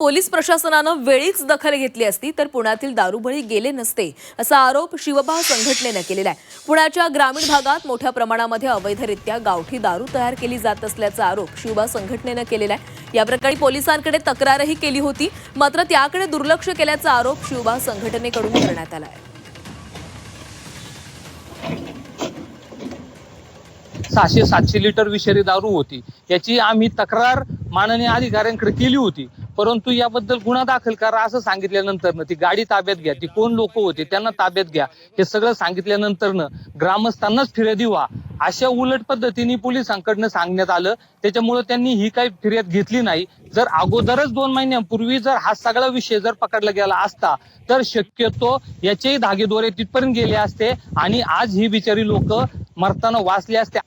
Police प्रशासनानं वेळीच दखल घेतली असती तर पुण्यातील दारूबळी गेले नसते असा आरोप शिवबा संघटनेनं केलेला आहे। पुण्याच्या ग्रामीण भागात मोठ्या प्रमाणामध्ये अवैधरित्या गावठी दारू तयार केली जात असल्याचा आरोप शिवबा संघटनेनं केलेला आहे। या प्रकरणी पोलिसांकडे तक्रारही केली होती, मात्र त्याकडे दुर्लक्ष केल्याचा आरोप शिवबा संघटनेकडून करण्यात आला आहे। 600-700 लिटर विषारी दारू होती, याची आम्ही तक्रार माननीय अधिकाऱ्यांकडे केली होती, परंतु याबद्दल गुन्हा दाखल करा असं सांगितल्यानंतर ती गाडी ताब्यात घ्या, ती कोण लोक होते त्यांना ताब्यात घ्या, हे सगळं सांगितल्यानंतर ग्रामस्थांनाच फिर्यादी व्हा अशा उलट पद्धतीने पोलिसांकडनं सांगण्यात आलं। त्याच्यामुळे त्यांनी ही काही फिर्याद घेतली नाही। जर अगोदरच 2 महिन्यांपूर्वी जर हा सगळा विषय जर पकडला गेला असता तर शक्यतो याचेही धागेदोरे तिथपर्यंत गेले असते आणि आज ही बिचारी लोक मरताना वाचले असते।